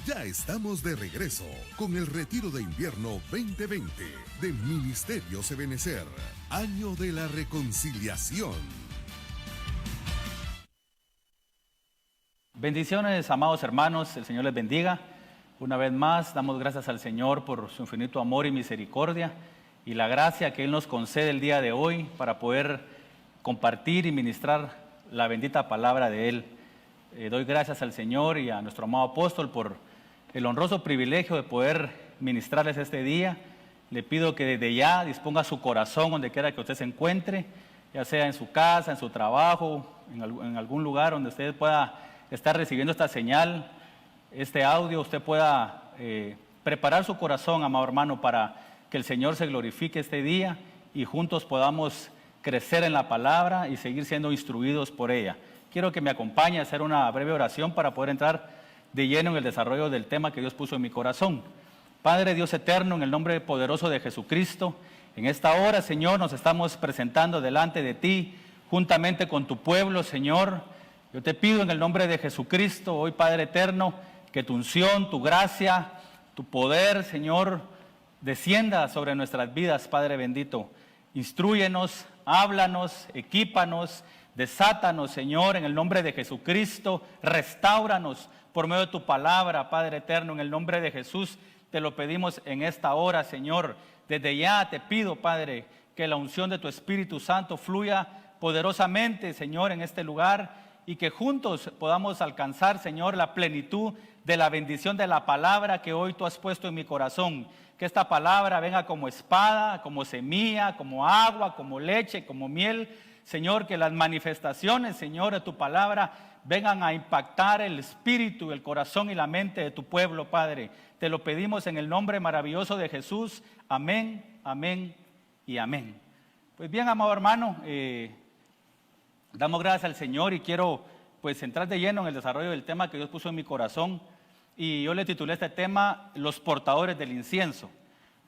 Ya estamos de regreso con el Retiro de Invierno 2020 de Ministerios Ebenecer, Año de la Reconciliación. Bendiciones, amados hermanos, el Señor les bendiga. Una vez más, damos gracias al Señor por su infinito amor y misericordia y la gracia que Él nos concede el día de hoy para poder compartir y ministrar la bendita palabra de Él. Doy gracias al Señor y a nuestro amado apóstol por el honroso privilegio de poder ministrarles este día. Le pido que desde ya disponga su corazón donde quiera que usted se encuentre, ya sea en su casa, en su trabajo, en algún lugar donde usted pueda estar recibiendo esta señal, este audio, usted pueda preparar su corazón, amado hermano, para que el Señor se glorifique este día y juntos podamos crecer en la palabra y seguir siendo instruidos por ella. Quiero que me acompañe a hacer una breve oración para poder entrar de lleno en el desarrollo del tema que Dios puso en mi corazón. Padre Dios eterno, en el nombre poderoso de Jesucristo, en esta hora, Señor, nos estamos presentando delante de ti, juntamente con tu pueblo, Señor. Yo te pido en el nombre de Jesucristo, hoy, Padre eterno, que tu unción, tu gracia, tu poder, Señor, descienda sobre nuestras vidas, Padre bendito. Instrúyenos, háblanos, equípanos, desátanos, Señor, en el nombre de Jesucristo. Restáuranos por medio de tu palabra, Padre eterno, en el nombre de Jesús. Te lo pedimos en esta hora, Señor. Desde ya te pido, Padre, que la unción de tu Espíritu Santo fluya poderosamente, Señor, en este lugar y que juntos podamos alcanzar, Señor, la plenitud de la bendición de la palabra que hoy tú has puesto en mi corazón. Que esta palabra venga como espada, como semilla, como agua, como leche, como miel. Señor, que las manifestaciones, Señor, de tu palabra vengan a impactar el espíritu, el corazón y la mente de tu pueblo, Padre. Te lo pedimos en el nombre maravilloso de Jesús. Amén, amén y amén. Pues bien, amado hermano, damos gracias al Señor y quiero pues entrar de lleno en el desarrollo del tema que Dios puso en mi corazón. Y yo le titulé este tema, Los portadores del incienso.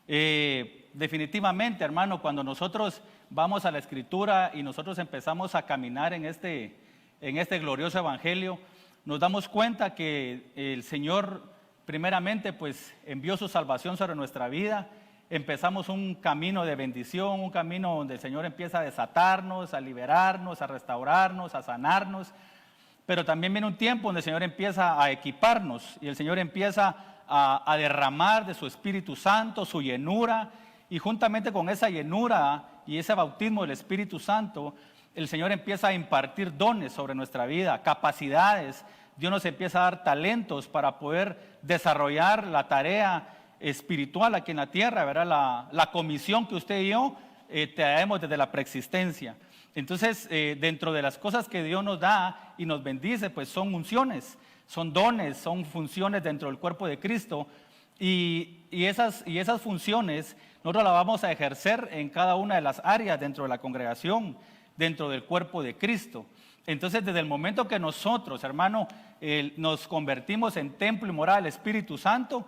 Definitivamente, hermano, cuando nosotros vamos a la Escritura y nosotros empezamos a caminar en este glorioso evangelio, nos damos cuenta que el Señor primeramente pues envió su salvación sobre nuestra vida. Empezamos un camino de bendición, un camino donde el Señor empieza a desatarnos, a liberarnos, a restaurarnos, a sanarnos. Pero también viene un tiempo donde el Señor empieza a equiparnos y el Señor empieza a derramar de su Espíritu Santo, su llenura, y juntamente con esa llenura y ese bautismo del Espíritu Santo, el Señor empieza a impartir dones sobre nuestra vida, capacidades. Dios nos empieza a dar talentos para poder desarrollar la tarea espiritual aquí en la tierra, ¿verdad? La comisión que usted y yo traemos desde la preexistencia. Entonces, dentro de las cosas que Dios nos da y nos bendice, pues son unciones, son dones, son funciones dentro del cuerpo de Cristo. Y esas funciones nosotros las vamos a ejercer en cada una de las áreas dentro de la congregación, dentro del cuerpo de Cristo. Entonces, desde el momento que nosotros, hermano, nos convertimos en templo y morada del Espíritu Santo,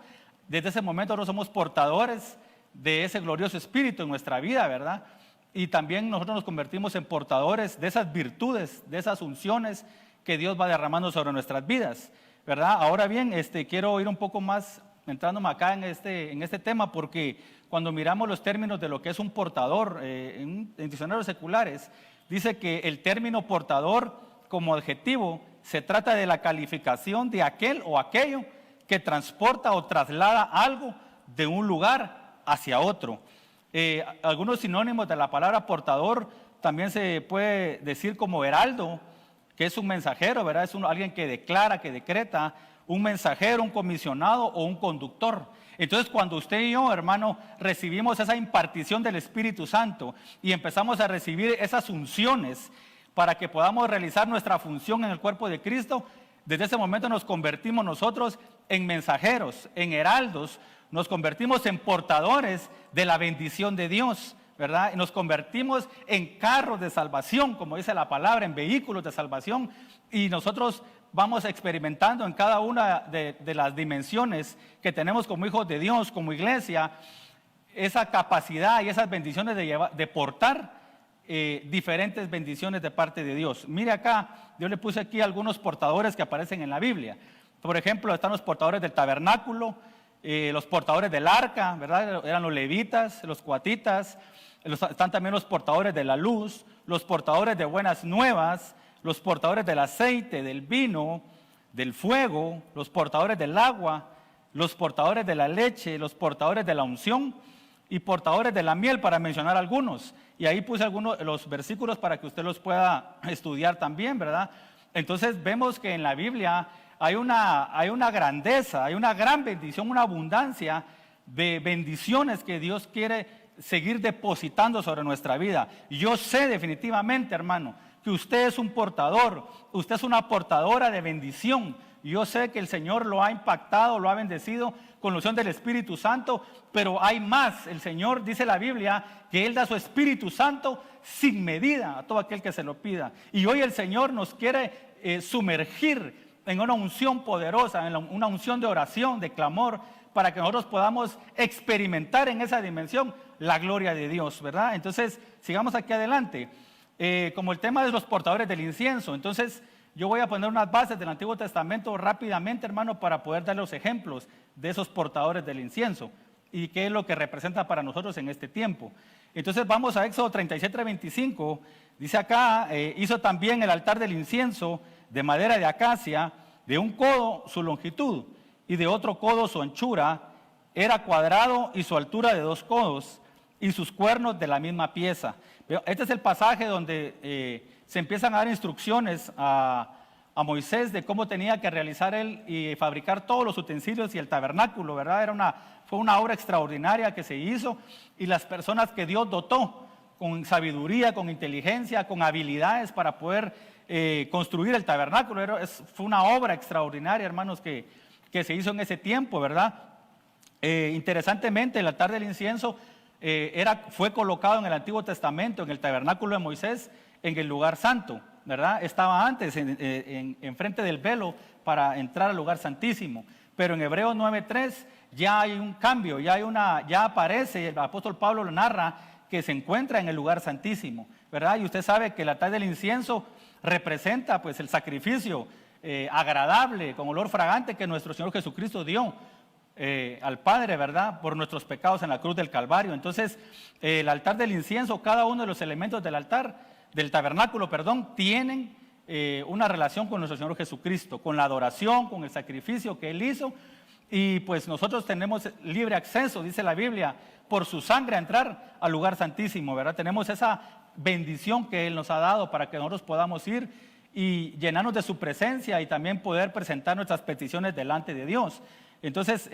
desde ese momento nosotros somos portadores de ese glorioso Espíritu en nuestra vida, ¿verdad? Y también nosotros nos convertimos en portadores de esas virtudes, de esas unciones que Dios va derramando sobre nuestras vidas, ¿verdad? Ahora bien, quiero ir un poco más entrándome acá en este tema, porque cuando miramos los términos de lo que es un portador, en diccionarios seculares, dice que el término portador como adjetivo se trata de la calificación de aquel o aquello que transporta o traslada algo de un lugar hacia otro. Algunos sinónimos de la palabra portador también se puede decir como heraldo, que es un mensajero, ¿verdad? Es alguien que declara, que decreta, un mensajero, un comisionado o un conductor. Entonces, cuando usted y yo, hermano, recibimos esa impartición del Espíritu Santo y empezamos a recibir esas unciones para que podamos realizar nuestra función en el cuerpo de Cristo, desde ese momento nos convertimos nosotros en mensajeros, en heraldos, nos convertimos en portadores de la bendición de Dios, ¿verdad? Y nos convertimos en carros de salvación, como dice la palabra, en vehículos de salvación, y nosotros vamos experimentando en cada una de las dimensiones que tenemos como hijos de Dios, como iglesia, esa capacidad y esas bendiciones de portar diferentes bendiciones de parte de Dios. Mire acá, yo le puse aquí algunos portadores que aparecen en la Biblia. Por ejemplo, están los portadores del tabernáculo, los portadores del arca, ¿verdad? Eran los levitas, los coatitas, están también los portadores de la luz, los portadores de buenas nuevas, los portadores del aceite, del vino, del fuego, los portadores del agua, los portadores de la leche, los portadores de la unción y portadores de la miel, para mencionar algunos. Y ahí puse algunos los versículos para que usted los pueda estudiar también, ¿verdad? Entonces vemos que en la Biblia hay una grandeza, hay una gran bendición, una abundancia de bendiciones que Dios quiere seguir depositando sobre nuestra vida. Yo sé definitivamente, hermano, que usted es un portador, usted es una portadora de bendición. Yo sé que el Señor lo ha impactado, lo ha bendecido con la unción del Espíritu Santo, pero hay más. El Señor, dice la Biblia, que Él da su Espíritu Santo sin medida a todo aquel que se lo pida. Y hoy el Señor nos quiere sumergir en una unción poderosa, en una unción de oración, de clamor, para que nosotros podamos experimentar en esa dimensión la gloria de Dios, ¿verdad? Entonces, sigamos aquí adelante. Como el tema de los portadores del incienso, entonces yo voy a poner unas bases del Antiguo Testamento rápidamente, hermano, para poder dar los ejemplos de esos portadores del incienso y qué es lo que representa para nosotros en este tiempo. Entonces vamos a Éxodo 37:25, dice acá, hizo también el altar del incienso de madera de acacia, de un codo su longitud y de otro codo su anchura, era cuadrado y su altura de 2 codos y sus cuernos de la misma pieza. Este es el pasaje donde se empiezan a dar instrucciones a Moisés de cómo tenía que realizar él y fabricar todos los utensilios y el tabernáculo, ¿verdad? Fue una obra extraordinaria que se hizo, y las personas que Dios dotó con sabiduría, con inteligencia, con habilidades para poder construir el tabernáculo. Fue una obra extraordinaria, hermanos, que se hizo en ese tiempo, ¿verdad? Interesantemente, el altar del incienso fue colocado en el Antiguo Testamento, en el tabernáculo de Moisés, en el lugar santo, ¿verdad? Estaba antes en frente del velo para entrar al lugar santísimo, pero en Hebreos 9:3 ya hay un cambio, ya aparece, el apóstol Pablo lo narra, que se encuentra en el lugar santísimo, ¿verdad? Y usted sabe que el altar del incienso representa pues el sacrificio agradable, con olor fragante, que nuestro Señor Jesucristo dio al Padre, ¿verdad? Por nuestros pecados en la cruz del Calvario. Entonces, el altar del incienso, cada uno de los elementos del altar, del tabernáculo, tienen una relación con nuestro Señor Jesucristo, con la adoración, con el sacrificio que Él hizo, y pues nosotros tenemos libre acceso, dice la Biblia, por su sangre a entrar al lugar santísimo, ¿verdad? Tenemos esa bendición que Él nos ha dado para que nosotros podamos ir y llenarnos de su presencia y también poder presentar nuestras peticiones delante de Dios. Entonces,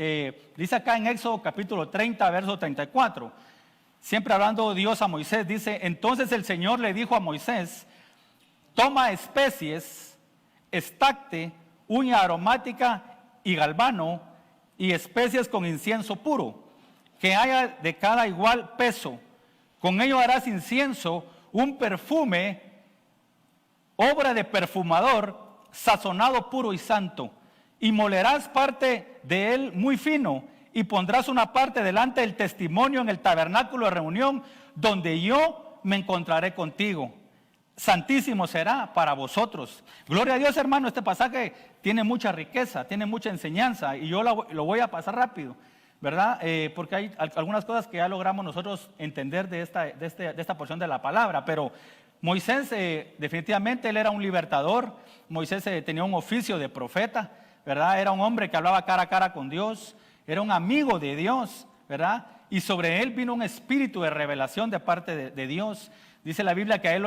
dice acá en Éxodo capítulo 30, verso 34, siempre hablando Dios a Moisés, dice: entonces el Señor le dijo a Moisés, toma especies, estacte, uña aromática y galbano, y especies con incienso puro, que haya de cada igual peso. Con ello harás incienso, un perfume, obra de perfumador, sazonado puro y santo. Y molerás parte de él muy fino, y pondrás una parte delante del testimonio en el tabernáculo de reunión, donde yo me encontraré contigo. Santísimo será para vosotros. Gloria a Dios, hermano. Este pasaje tiene mucha riqueza, tiene mucha enseñanza, y yo lo voy a pasar rápido, ¿verdad? Porque hay algunas cosas que ya logramos nosotros entender de esta porción de la palabra. Pero Moisés, definitivamente, él era un libertador. Moisés tenía un oficio de profeta, ¿verdad? Era un hombre que hablaba cara a cara con Dios, era un amigo de Dios, ¿verdad? Y sobre él vino un espíritu de revelación de parte de Dios. Dice la Biblia que a él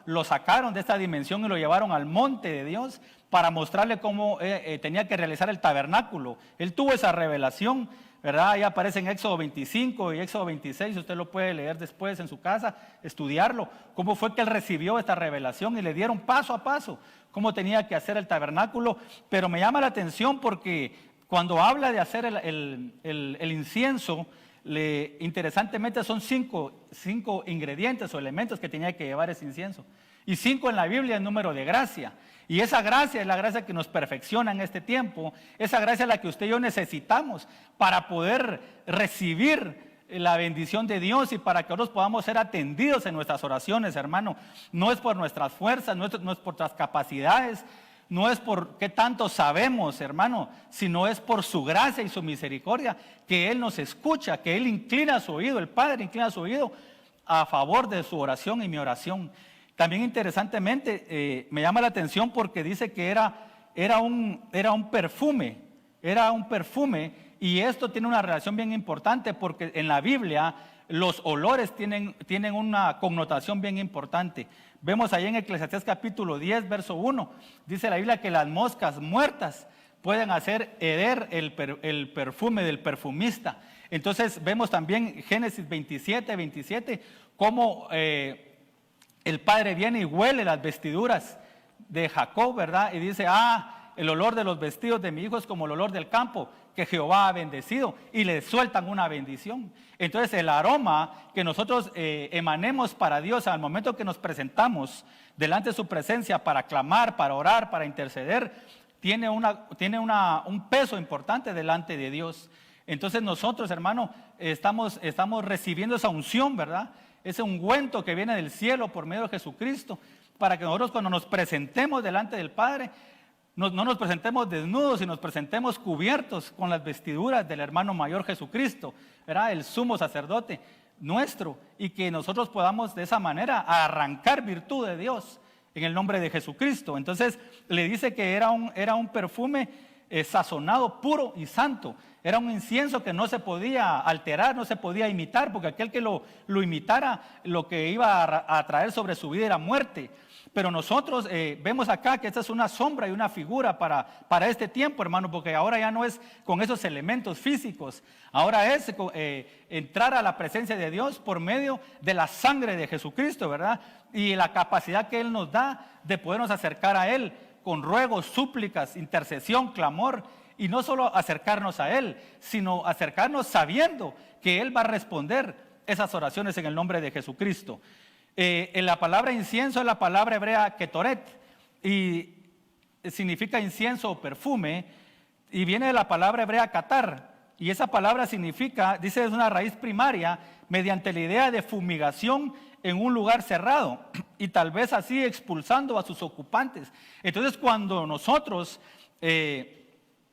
lo sacaron de esta dimensión y lo llevaron al monte de Dios para mostrarle cómo tenía que realizar el tabernáculo. Él tuvo esa revelación, ¿verdad? Ahí aparece en Éxodo 25 y Éxodo 26, usted lo puede leer después en su casa, estudiarlo, cómo fue que él recibió esta revelación y le dieron paso a paso cómo tenía que hacer el tabernáculo. Pero me llama la atención porque cuando habla de hacer el incienso, interesantemente son cinco ingredientes o elementos que tenía que llevar ese incienso. Y 5 en la Biblia es número de gracia. Y esa gracia es la gracia que nos perfecciona en este tiempo. Esa gracia es la que usted y yo necesitamos para poder recibir la bendición de Dios y para que nosotros podamos ser atendidos en nuestras oraciones, hermano. No es por nuestras fuerzas, no es por nuestras capacidades, no es por qué tanto sabemos, hermano, sino es por su gracia y su misericordia que Él nos escucha, que Él inclina su oído, el Padre inclina su oído a favor de su oración y mi oración. También interesantemente me llama la atención porque dice que era un perfume, y esto tiene una relación bien importante porque en la Biblia los olores tienen una connotación bien importante. Vemos ahí en Eclesiastés capítulo 10, verso 1, dice la Biblia que las moscas muertas pueden hacer heder el perfume del perfumista. Entonces vemos también Génesis 27, cómo el padre viene y huele las vestiduras de Jacob, ¿verdad? Y dice, el olor de los vestidos de mi hijo es como el olor del campo que Jehová ha bendecido, y le sueltan una bendición. Entonces el aroma que nosotros emanemos para Dios al momento que nos presentamos delante de su presencia para clamar, para orar, para interceder, tiene un peso importante delante de Dios. Entonces nosotros, hermano, estamos recibiendo esa unción, ¿verdad? Ese ungüento que viene del cielo por medio de Jesucristo, para que nosotros cuando nos presentemos delante del Padre, no nos presentemos desnudos y nos presentemos cubiertos con las vestiduras del hermano mayor Jesucristo, ¿verdad? El sumo sacerdote nuestro, y que nosotros podamos de esa manera arrancar virtud de Dios en el nombre de Jesucristo. Entonces le dice que era un perfume sazonado, puro y santo. Era un incienso que no se podía alterar, no se podía imitar, porque aquel que lo imitara, lo que iba a traer sobre su vida era muerte. Pero nosotros vemos acá que esta es una sombra y una figura para este tiempo, hermano, porque ahora ya no es con esos elementos físicos, ahora es entrar a la presencia de Dios por medio de la sangre de Jesucristo, ¿verdad? Y la capacidad que Él nos da de podernos acercar a Él con ruegos, súplicas, intercesión, clamor, y no solo acercarnos a Él, sino acercarnos sabiendo que Él va a responder esas oraciones en el nombre de Jesucristo. En la palabra incienso es la palabra hebrea ketoret, y significa incienso o perfume, y viene de la palabra hebrea katar, y esa palabra significa, dice, es una raíz primaria mediante la idea de fumigación en un lugar cerrado, y tal vez así expulsando a sus ocupantes. Entonces cuando nosotros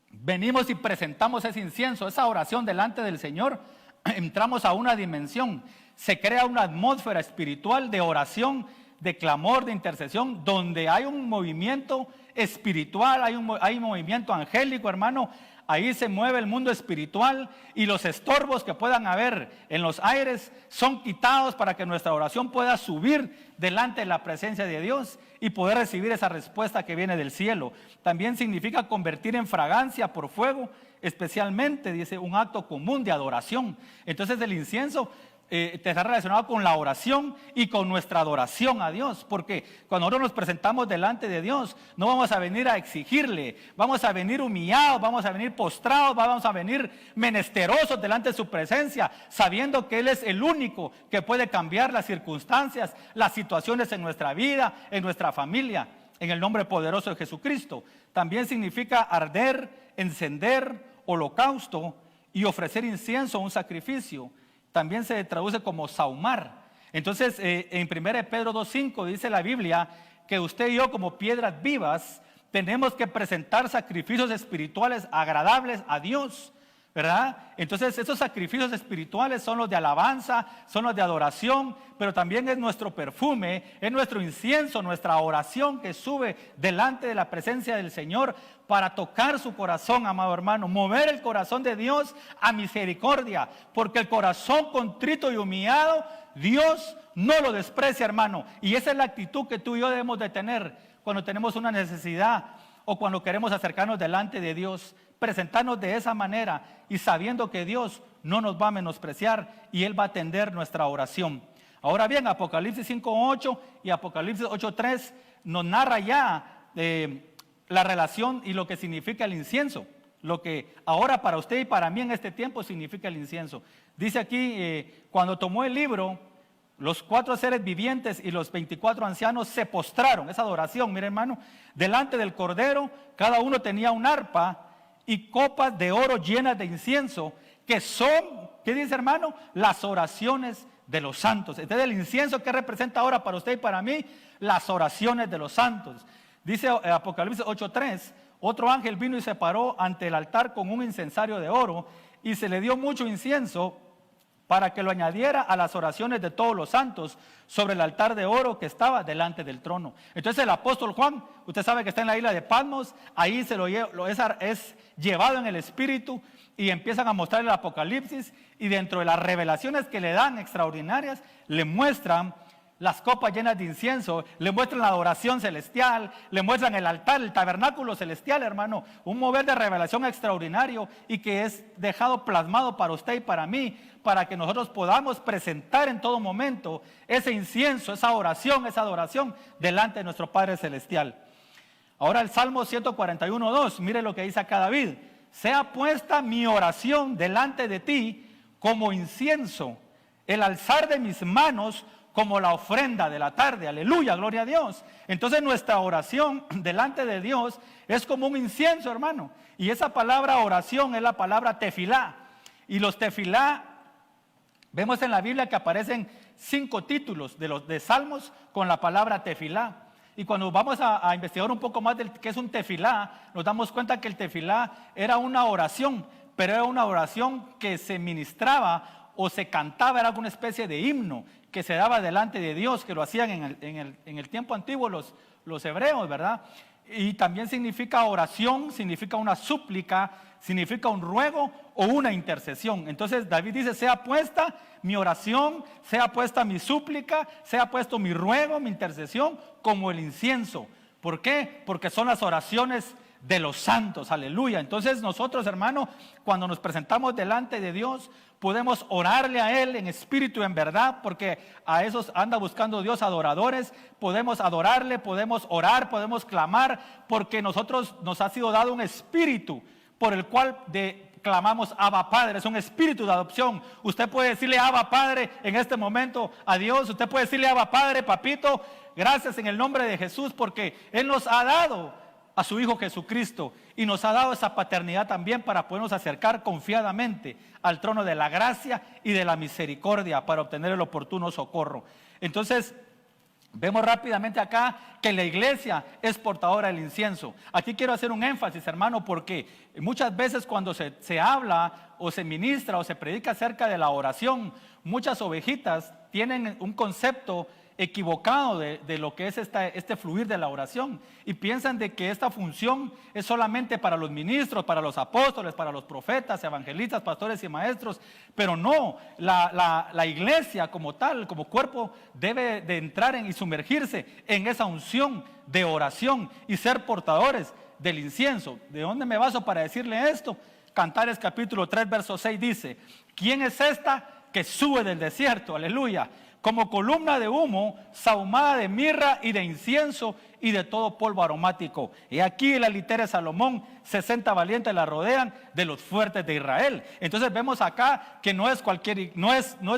venimos y presentamos ese incienso, esa oración delante del Señor, entramos a una dimensión. Se crea una atmósfera espiritual de oración, de clamor, de intercesión, donde hay un movimiento espiritual, hay un movimiento angélico, hermano. Ahí se mueve el mundo espiritual, y los estorbos que puedan haber en los aires son quitados para que nuestra oración pueda subir delante de la presencia de Dios y poder recibir esa respuesta que viene del cielo. También significa convertir en fragancia por fuego, especialmente, dice, un acto común de adoración. Entonces el incienso está relacionado con la oración y con nuestra adoración a Dios, porque cuando nosotros nos presentamos delante de Dios, no vamos a venir a exigirle, vamos a venir humillados, vamos a venir postrados, vamos a venir menesterosos delante de su presencia, sabiendo que Él es el único que puede cambiar las circunstancias, las situaciones en nuestra vida, en nuestra familia, en el nombre poderoso de Jesucristo. También significa arder, encender, holocausto y ofrecer incienso o un sacrificio. También se traduce como saumar. Entonces, en 1 Pedro 2:5 dice la Biblia que usted y yo, como piedras vivas, tenemos que presentar sacrificios espirituales agradables a Dios, ¿verdad? Entonces, esos sacrificios espirituales son los de alabanza, son los de adoración, pero también es nuestro perfume, es nuestro incienso, nuestra oración que sube delante de la presencia del Señor para tocar su corazón, amado hermano, mover el corazón de Dios a misericordia, porque el corazón contrito y humillado, Dios no lo desprecia, hermano, y esa es la actitud que tú y yo debemos de tener cuando tenemos una necesidad o cuando queremos acercarnos delante de Dios, presentarnos de esa manera y sabiendo que Dios no nos va a menospreciar y Él va a atender nuestra oración. Ahora bien, Apocalipsis 5:8 y Apocalipsis 8:3 nos narra ya la relación y lo que significa el incienso, lo que ahora para usted y para mí en este tiempo significa el incienso. Dice aquí, cuando tomó el libro, los 4 seres vivientes y los 24 ancianos se postraron, esa adoración, mire hermano, delante del Cordero. Cada uno tenía un arpa y copas de oro llenas de incienso, que son, ¿qué dice hermano? Las oraciones de los santos. Entonces el incienso, ¿qué representa ahora para usted y para mí? Las oraciones de los santos. Dice Apocalipsis 8:3, otro ángel vino y se paró ante el altar con un incensario de oro y se le dio mucho incienso para que lo añadiera a las oraciones de todos los santos sobre el altar de oro que estaba delante del trono. Entonces el apóstol Juan, usted sabe que está en la isla de Patmos, ahí es llevado en el Espíritu y empiezan a mostrar el Apocalipsis, y dentro de las revelaciones que le dan extraordinarias, le muestran las copas llenas de incienso, le muestran la adoración celestial, le muestran el altar, el tabernáculo celestial, hermano, un mover de revelación extraordinario y que es dejado plasmado para usted y para mí, para que nosotros podamos presentar en todo momento ese incienso, esa oración, esa adoración delante de nuestro Padre Celestial. Ahora el Salmo 141:2, mire lo que dice acá David: sea puesta mi oración delante de ti como incienso, el alzar de mis manos como la ofrenda de la tarde. Aleluya, gloria a Dios. Entonces nuestra oración delante de Dios es como un incienso, hermano. Y esa palabra oración es la palabra tefilá. Y los tefilá, vemos en la Biblia que aparecen 5 títulos de salmos con la palabra tefilá. Y cuando vamos a investigar un poco más de qué es un tefilá, nos damos cuenta que el tefilá era una oración, pero era una oración que se ministraba o se cantaba, era alguna especie de himno que se daba delante de Dios, que lo hacían en el tiempo antiguo los hebreos, ¿verdad? Y también significa oración, significa una súplica, significa un ruego o una intercesión. Entonces David dice: sea puesta mi oración, sea puesta mi súplica, sea puesto mi ruego, mi intercesión como el incienso. ¿Por qué? Porque son las oraciones de los santos, aleluya. Entonces nosotros, hermano, cuando nos presentamos delante de Dios, podemos orarle a Él en espíritu y en verdad, porque a esos anda buscando Dios adoradores. Podemos adorarle, podemos orar, podemos clamar, porque nosotros nos ha sido dado un espíritu por el cual clamamos Abba Padre. Es un espíritu de adopción. Usted puede decirle Abba Padre en este momento a Dios. Usted puede decirle Abba Padre, papito, gracias en el nombre de Jesús, porque Él nos ha dado a su Hijo Jesucristo y nos ha dado esa paternidad también para podernos acercar confiadamente al trono de la gracia y de la misericordia para obtener el oportuno socorro. Entonces vemos rápidamente acá que la iglesia es portadora del incienso. Aquí quiero hacer un énfasis, hermano, porque muchas veces cuando se habla o se ministra o se predica acerca de la oración, muchas ovejitas tienen un concepto equivocado de lo que es este fluir de la oración, y piensan de que esta función es solamente para los ministros, para los apóstoles, para los profetas, evangelistas, pastores y maestros. Pero no, la iglesia como tal, como cuerpo, debe de entrar y sumergirse en esa unción de oración y ser portadores del incienso. ¿De dónde me baso para decirle esto? Cantares capítulo 3 verso 6 dice: ¿quién es esta que sube del desierto? Aleluya. Como columna de humo, sahumada de mirra y de incienso y de todo polvo aromático. Y aquí la litera de Salomón, 60 valientes la rodean de los fuertes de Israel. Entonces vemos acá que no es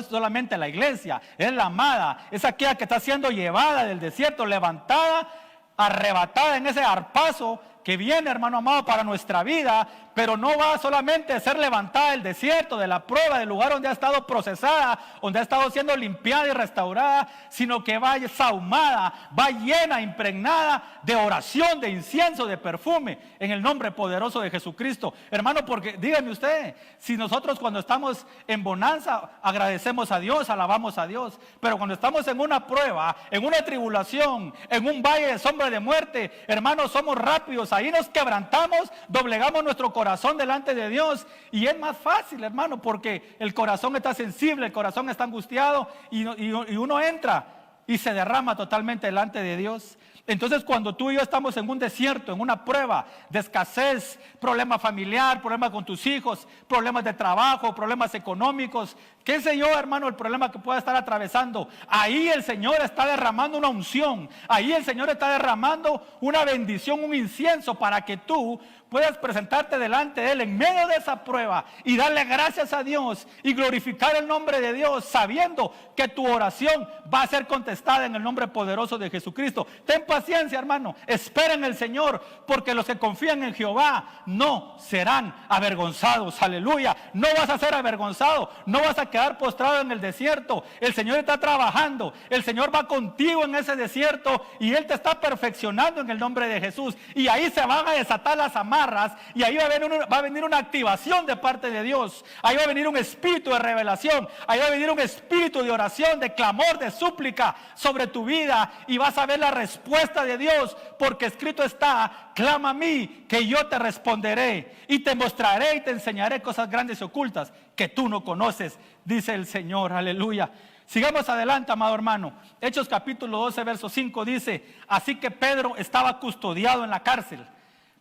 solamente la iglesia, es la amada, es aquella que está siendo llevada del desierto, levantada, arrebatada en ese arpazo que viene, hermano amado, para nuestra vida. Pero no va solamente a ser levantada del desierto, de la prueba, del lugar donde ha estado procesada, donde ha estado siendo limpiada y restaurada, sino que va sahumada, va llena, impregnada de oración, de incienso, de perfume, en el nombre poderoso de Jesucristo. Hermano, porque dígame usted, si nosotros cuando estamos en bonanza agradecemos a Dios, alabamos a Dios, pero cuando estamos en una prueba, en una tribulación, en un valle de sombra de muerte, hermanos, somos rápidos, ahí nos quebrantamos, doblegamos nuestro corazón delante de Dios, y es más fácil, hermano, porque el corazón está sensible, el corazón está angustiado, y uno entra y se derrama totalmente delante de Dios. Entonces cuando tú y yo estamos en un desierto, en una prueba de escasez, problema familiar, problema con tus hijos, problemas de trabajo, problemas económicos, qué sé yo, hermano, el problema que pueda estar atravesando, ahí el Señor está derramando una unción, ahí el Señor está derramando una bendición, un incienso, para que tú puedas presentarte delante de Él en medio de esa prueba y darle gracias a Dios y glorificar el nombre de Dios, sabiendo que tu oración va a ser contestada en el nombre poderoso de Jesucristo. Ten paciencia, hermano, espera en el Señor, porque los que confían en Jehová no serán avergonzados. Aleluya, no vas a ser avergonzado, no vas a quedar postrado en el desierto. El Señor está trabajando, el Señor va contigo en ese desierto y Él te está perfeccionando en el nombre de Jesús. Y ahí se van a desatar las amarras y ahí va a venir una activación de parte de Dios. Ahí va a venir un espíritu de revelación, ahí va a venir un espíritu de oración, de clamor, de súplica sobre tu vida, y vas a ver la respuesta de Dios, porque escrito está: clama a mí que yo te responderé y te mostraré y te enseñaré cosas grandes y ocultas que tú no conoces, dice el Señor. Aleluya. Sigamos adelante, amado hermano. Hechos capítulo 12, verso 5 dice: así que Pedro estaba custodiado en la cárcel,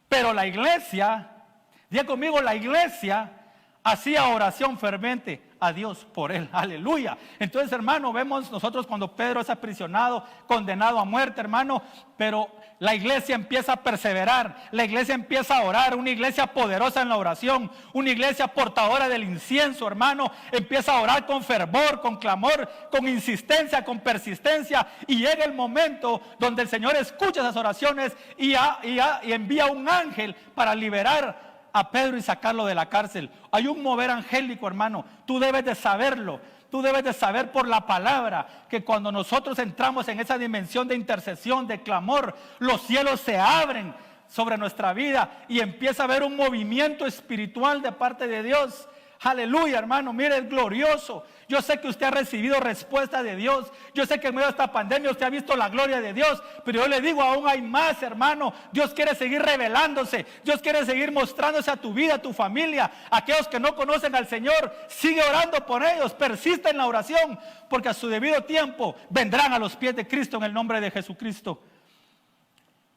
pero la iglesia, diga conmigo, la iglesia hacía oración ferviente a Dios por él. Aleluya. Entonces, hermano, vemos nosotros cuando Pedro es aprisionado, condenado a muerte, hermano, pero la iglesia empieza a perseverar, la iglesia empieza a orar, una iglesia poderosa en la oración, una iglesia portadora del incienso, hermano, empieza a orar con fervor, con clamor, con insistencia, con persistencia, y llega el momento donde el Señor escucha esas oraciones y envía un ángel para liberar a Pedro y sacarlo de la cárcel. Hay un mover angélico, hermano. Tú debes de saberlo. Tú debes de saber por la palabra que cuando nosotros entramos en esa dimensión de intercesión, de clamor, los cielos se abren sobre nuestra vida y empieza a haber un movimiento espiritual de parte de Dios. Aleluya, hermano, mire, es glorioso. Yo sé que usted ha recibido respuesta de Dios. Yo sé que en medio de esta pandemia usted ha visto la gloria de Dios. Pero yo le digo, aún hay más, hermano. Dios quiere seguir revelándose. Dios quiere seguir mostrándose a tu vida, a tu familia. Aquellos que no conocen al Señor, sigue orando por ellos. Persiste en la oración, porque a su debido tiempo vendrán a los pies de Cristo en el nombre de Jesucristo.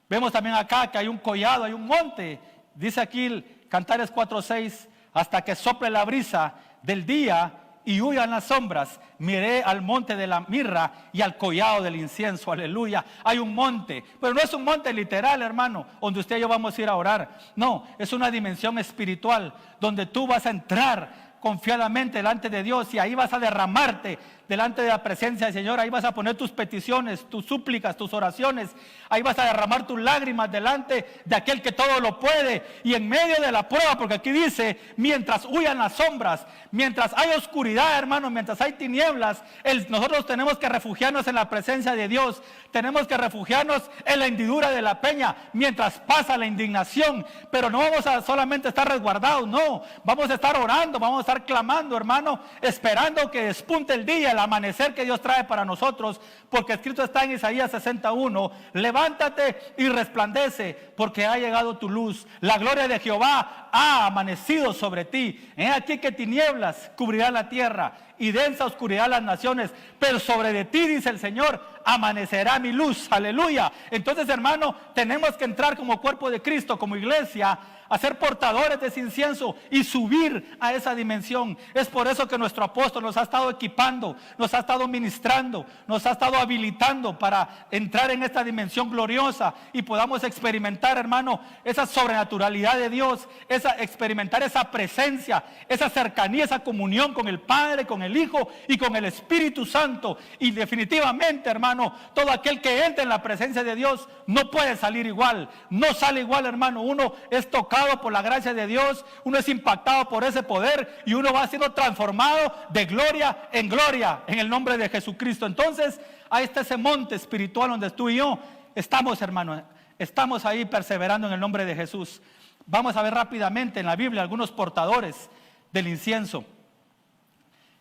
Vemos también acá que hay un collado, hay un monte. Dice aquí Cantares 4:6: hasta que sople la brisa del día y huyan las sombras, miré al monte de la mirra y al collado del incienso. Aleluya. Hay un monte, pero no es un monte literal, hermano, donde usted y yo vamos a ir a orar. No, es una dimensión espiritual donde tú vas a entrar confiadamente delante de Dios y ahí vas a derramarte delante de la presencia del Señor. Ahí vas a poner tus peticiones, tus súplicas, tus oraciones. Ahí vas a derramar tus lágrimas delante de aquel que todo lo puede. Y en medio de la prueba, porque aquí dice: mientras huyan las sombras, mientras hay oscuridad, hermano, mientras hay tinieblas, nosotros tenemos que refugiarnos en la presencia de Dios. Tenemos que refugiarnos en la hendidura de la peña mientras pasa la indignación. Pero no vamos a solamente estar resguardados, no. Vamos a estar orando, vamos a estar clamando, hermano, esperando que despunte el día, el amanecer que Dios trae para nosotros, porque escrito está en Isaías 61: levántate y resplandece, porque ha llegado tu luz, la gloria de Jehová ha amanecido sobre ti. He aquí que tinieblas cubrirá la tierra y densa oscuridad las naciones, pero sobre de ti, dice el Señor, amanecerá mi luz. Aleluya. Entonces, hermano, tenemos que entrar como cuerpo de Cristo, como iglesia, a ser portadores de ese incienso y subir a esa dimensión. Es por eso que nuestro apóstol nos ha estado equipando, nos ha estado ministrando, nos ha estado habilitando para entrar en esta dimensión gloriosa y podamos experimentar, hermano, esa sobrenaturalidad de Dios, experimentar esa presencia, esa cercanía, esa comunión con el Padre, con el Hijo y con el Espíritu Santo. Y definitivamente, hermano, todo aquel que entra en la presencia de Dios no puede salir igual, no sale igual, hermano. Uno es tocado por la gracia de Dios, uno es impactado por ese poder y uno va siendo transformado de gloria en el nombre de Jesucristo. Entonces, ahí está ese monte espiritual donde tú y yo estamos, hermano, estamos ahí perseverando en el nombre de Jesús. Vamos a ver rápidamente en la Biblia algunos portadores del incienso.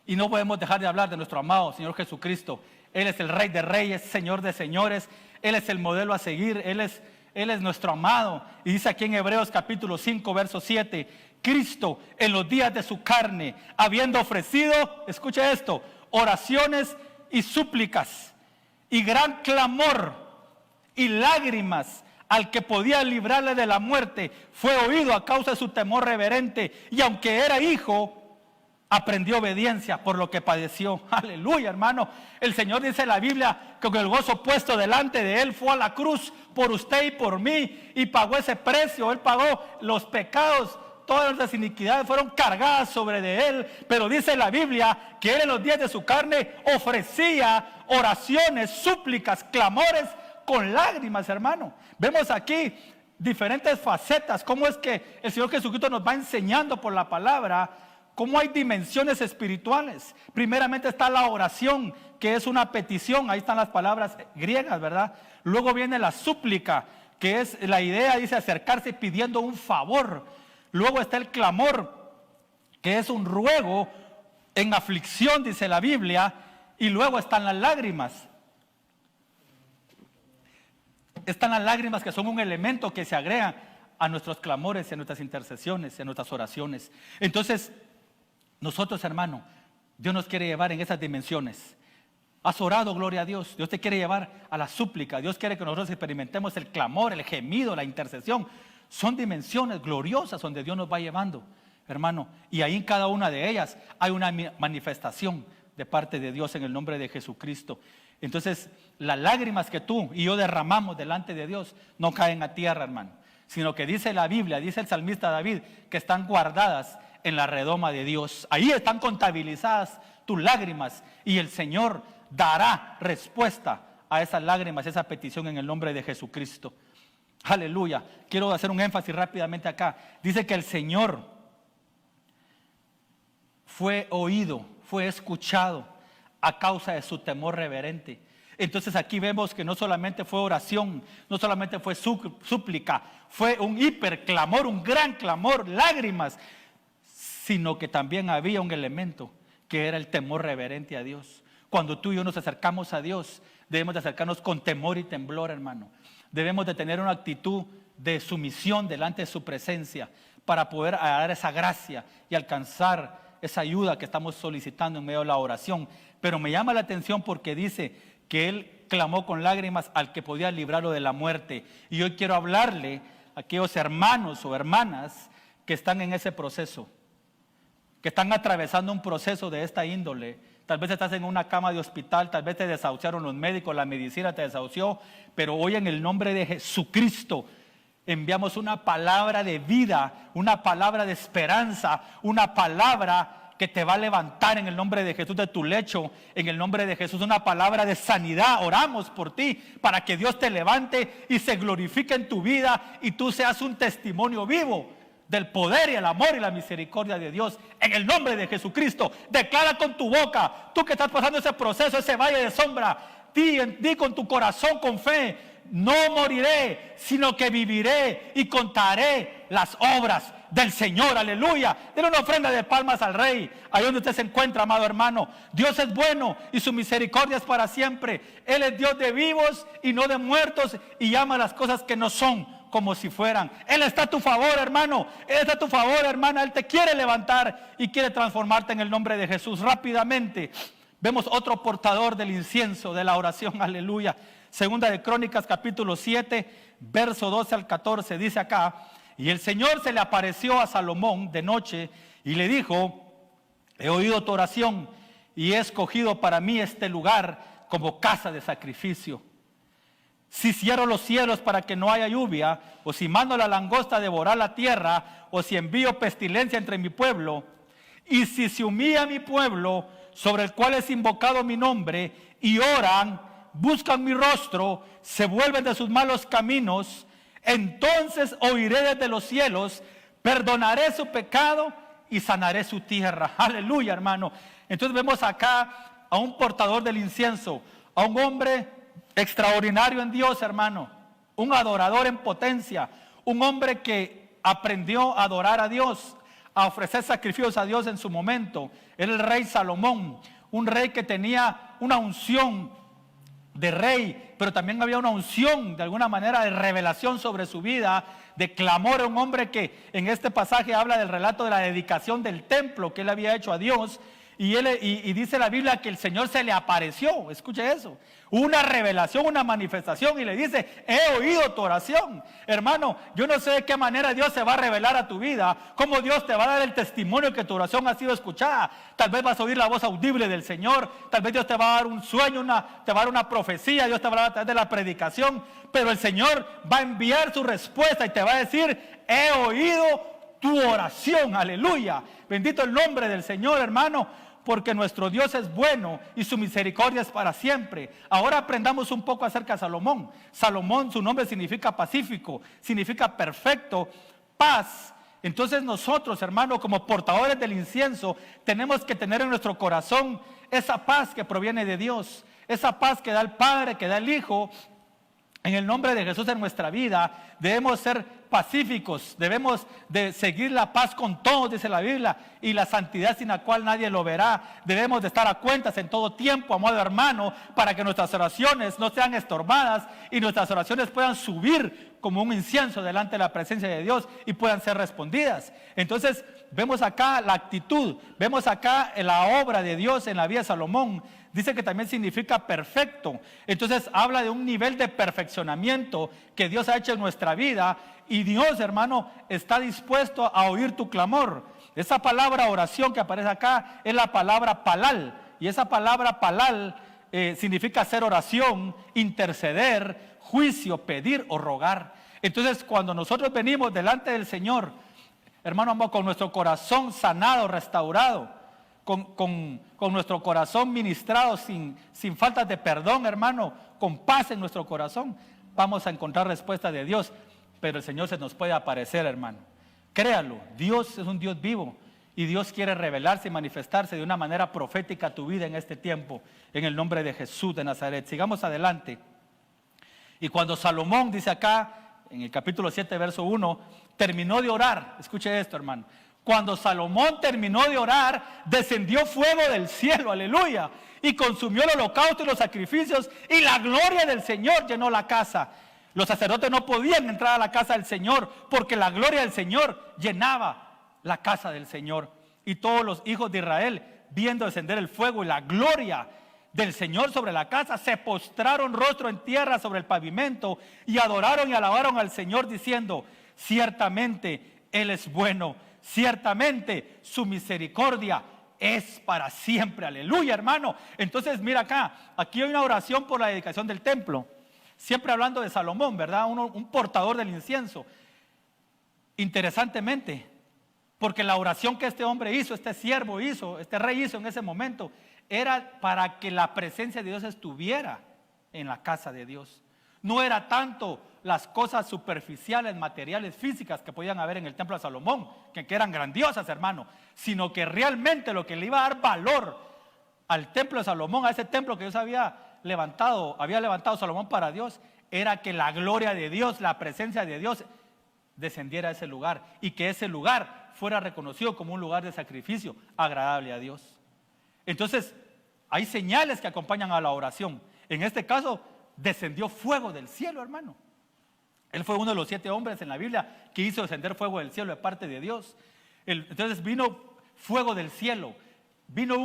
Y no podemos dejar de hablar de nuestro amado Señor Jesucristo. Él es el Rey de Reyes, Señor de Señores. Él es el modelo a seguir. Él es nuestro amado. Y dice aquí en Hebreos capítulo 5, verso 7: Cristo en los días de su carne, habiendo ofrecido, escucha esto, oraciones y súplicas y gran clamor y lágrimas al que podía librarle de la muerte, fue oído a causa de su temor reverente, y aunque era hijo, aprendió obediencia por lo que padeció. Aleluya, hermano. El Señor dice en la Biblia que con el gozo puesto delante de Él fue a la cruz por usted y por mí y pagó ese precio. Él pagó los pecados, todas las iniquidades fueron cargadas sobre de Él. Pero dice la Biblia que Él en los días de su carne ofrecía oraciones, súplicas, clamores con lágrimas, hermano. Vemos aquí diferentes facetas, cómo es que el Señor Jesucristo nos va enseñando por la palabra cómo hay dimensiones espirituales. Primeramente está la oración, que es una petición, ahí están las palabras griegas, ¿verdad? Luego viene la súplica, que es la idea, dice, acercarse pidiendo un favor. Luego está el clamor, que es un ruego en aflicción, dice la Biblia. Y luego están las lágrimas. Están las lágrimas, que son un elemento que se agrega a nuestros clamores, a nuestras intercesiones, a nuestras oraciones. Entonces, nosotros, hermano, Dios nos quiere llevar en esas dimensiones. Has orado, gloria a Dios. Dios te quiere llevar a la súplica. Dios quiere que nosotros experimentemos el clamor, el gemido, la intercesión. Son dimensiones gloriosas donde Dios nos va llevando, hermano. Y ahí en cada una de ellas hay una manifestación de parte de Dios en el nombre de Jesucristo. Entonces, las lágrimas que tú y yo derramamos delante de Dios no caen a tierra, hermano, sino que dice la Biblia, dice el salmista David, que están guardadas en la redoma de Dios. Ahí están contabilizadas tus lágrimas y el Señor dará respuesta a esas lágrimas, esa petición en el nombre de Jesucristo. Aleluya. Quiero hacer un énfasis rápidamente acá. Dice que el Señor fue oído, fue escuchado a causa de su temor reverente. Entonces aquí vemos que no solamente fue oración, no solamente fue súplica, fue un hiperclamor, un gran clamor, lágrimas, sino que también había un elemento que era el temor reverente a Dios. Cuando tú y yo nos acercamos a Dios, debemos de acercarnos con temor y temblor, hermano. Debemos de tener una actitud de sumisión delante de su presencia para poder dar esa gracia y alcanzar esa ayuda que estamos solicitando en medio de la oración. Pero me llama la atención porque dice que él clamó con lágrimas al que podía librarlo de la muerte. Y hoy quiero hablarle a aquellos hermanos o hermanas que están en ese proceso, que están atravesando un proceso de esta índole. Tal vez estás en una cama de hospital, tal vez te desahuciaron los médicos, la medicina te desahució, pero hoy en el nombre de Jesucristo enviamos una palabra de vida, una palabra de esperanza, una palabra que te va a levantar en el nombre de Jesús de tu lecho, en el nombre de Jesús, una palabra de sanidad. Oramos por ti para que Dios te levante y se glorifique en tu vida y tú seas un testimonio vivo del poder y el amor y la misericordia de Dios en el nombre de Jesucristo. Declara con tu boca, tú que estás pasando ese proceso, ese valle de sombra, di con tu corazón con fe: no moriré, sino que viviré y contaré las obras del Señor. Aleluya. Denle una ofrenda de palmas al Rey ahí donde usted se encuentra, amado hermano. Dios es bueno y su misericordia es para siempre. Él es Dios de vivos y no de muertos, y llama las cosas que no son como si fueran. Él está a tu favor, hermano. Él está a tu favor, hermana. Él te quiere levantar y quiere transformarte en el nombre de Jesús. Rápidamente vemos otro portador del incienso, de la oración. Aleluya. Segunda de Crónicas, capítulo 7, verso 12 al 14, dice acá: y el Señor se le apareció a Salomón de noche y le dijo: he oído tu oración y he escogido para mí este lugar como casa de sacrificio. Si cierro los cielos para que no haya lluvia, o si mando la langosta a devorar la tierra, o si envío pestilencia entre mi pueblo, y si se humilla mi pueblo, sobre el cual es invocado mi nombre, y oran, buscan mi rostro, se vuelven de sus malos caminos, entonces oiré desde los cielos, perdonaré su pecado y sanaré su tierra. Aleluya, hermano. Entonces vemos acá a un portador del incienso, a un hombre extraordinario en Dios, hermano, un adorador en potencia, un hombre que aprendió a adorar a Dios, a ofrecer sacrificios a Dios en su momento. Era el rey Salomón, un rey que tenía una unción de rey, pero también había una unción de alguna manera de revelación sobre su vida, de clamor. Un hombre que en este pasaje habla del relato de la dedicación del templo que él había hecho a Dios. Y dice la Biblia que el Señor se le apareció. Escuche eso, una revelación, una manifestación, y le dice: he oído tu oración. Hermano, yo no sé de qué manera Dios se va a revelar a tu vida, cómo Dios te va a dar el testimonio que tu oración ha sido escuchada. Tal vez vas a oír la voz audible del Señor, tal vez Dios te va a dar un sueño, te va a dar una profecía, Dios te va a dar a través de la predicación, pero el Señor va a enviar su respuesta y te va a decir: he oído tu oración. Aleluya, bendito el nombre del Señor, hermano, porque nuestro Dios es bueno y su misericordia es para siempre. Ahora aprendamos un poco acerca de Salomón. Salomón, su nombre significa pacífico, significa perfecto, paz, Entonces nosotros, hermano, como portadores del incienso, tenemos que tener en nuestro corazón esa paz que proviene de Dios, esa paz que da el Padre, que da el Hijo. En el nombre de Jesús en nuestra vida debemos ser pacíficos, debemos de seguir la paz con todos, dice la Biblia, y la santidad sin la cual nadie lo verá. Debemos de estar a cuentas en todo tiempo, amado hermano, para que nuestras oraciones no sean estorbadas y nuestras oraciones puedan subir como un incienso delante de la presencia de Dios y puedan ser respondidas. Entonces vemos acá la actitud, vemos acá la obra de Dios en la vida de Salomón. Dice que también significa perfecto. Entonces habla de un nivel de perfeccionamiento que Dios ha hecho en nuestra vida. Y Dios, hermano, está dispuesto a oír tu clamor. Esa palabra oración que aparece acá es la palabra palal. Y esa palabra palal significa hacer oración, interceder, juicio, pedir o rogar. Entonces cuando nosotros venimos delante del Señor, hermano, con nuestro corazón sanado, restaurado, con nuestro corazón ministrado sin faltas de perdón, hermano, con paz en nuestro corazón, vamos a encontrar respuesta de Dios. Pero el Señor se nos puede aparecer, hermano. Créalo, Dios es un Dios vivo y Dios quiere revelarse y manifestarse de una manera profética a tu vida en este tiempo, en el nombre de Jesús de Nazaret. Sigamos adelante. Y cuando Salomón, dice acá en el capítulo 7, verso 1, terminó de orar, escuche esto, hermano. Cuando Salomón terminó de orar, descendió fuego del cielo, aleluya, y consumió el holocausto y los sacrificios, y la gloria del Señor llenó la casa. Los sacerdotes no podían entrar a la casa del Señor, porque la gloria del Señor llenaba la casa del Señor. Y todos los hijos de Israel, viendo descender el fuego y la gloria del Señor sobre la casa, se postraron rostro en tierra sobre el pavimento, y adoraron y alabaron al Señor, diciendo: ciertamente Él es bueno, ciertamente su misericordia es para siempre, aleluya, hermano. Entonces mira acá, aquí hay una oración por la dedicación del templo, siempre hablando de Salomón, ¿verdad? Un portador del incienso. Interesantemente, porque la oración que este hombre hizo, este siervo hizo, este rey hizo en ese momento, era para que la presencia de Dios estuviera en la casa de Dios. No era tanto las cosas superficiales, materiales, físicas que podían haber en el templo de Salomón, que eran grandiosas, hermano, sino que realmente lo que le iba a dar valor al templo de Salomón, a ese templo que Dios había levantado Salomón para Dios, era que la gloria de Dios, la presencia de Dios descendiera a ese lugar y que ese lugar fuera reconocido como un lugar de sacrificio agradable a Dios. Entonces, hay señales que acompañan a la oración. En este caso, descendió fuego del cielo, hermano. Él fue uno de los 7 hombres en la Biblia que hizo descender fuego del cielo de parte de Dios. Entonces vino fuego del cielo, vino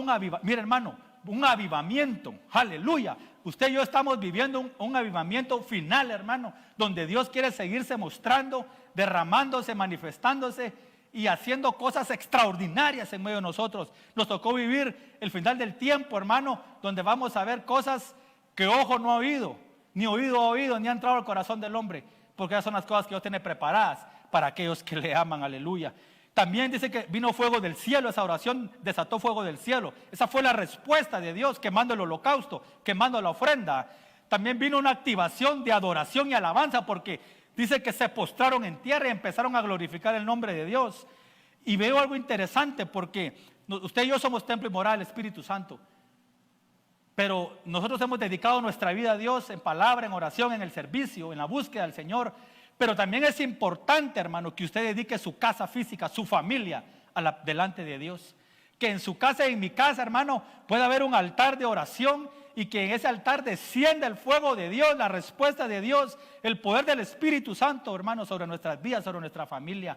mira, hermano, un avivamiento, aleluya. Usted y yo estamos viviendo un avivamiento final, hermano, donde Dios quiere seguirse mostrando, derramándose, manifestándose y haciendo cosas extraordinarias en medio de nosotros. Nos tocó vivir el final del tiempo, hermano, donde vamos a ver cosas que ojo no ha oído, ni oído ha oído, ni ha entrado al corazón del hombre, porque esas son las cosas que Dios tiene preparadas para aquellos que le aman, aleluya. También dice que vino fuego del cielo, esa oración desató fuego del cielo. Esa fue la respuesta de Dios, quemando el holocausto, quemando la ofrenda. También vino una activación de adoración y alabanza, porque dice que se postraron en tierra y empezaron a glorificar el nombre de Dios. Y veo algo interesante, porque usted y yo somos templo y morada del Espíritu Santo. Pero nosotros hemos dedicado nuestra vida a Dios en palabra, en oración, en el servicio, en la búsqueda del Señor. Pero también es importante, hermano, que usted dedique su casa física, su familia, delante de Dios. Que en su casa y en mi casa, hermano, pueda haber un altar de oración y que en ese altar descienda el fuego de Dios, la respuesta de Dios, el poder del Espíritu Santo, hermano, sobre nuestras vidas, sobre nuestra familia.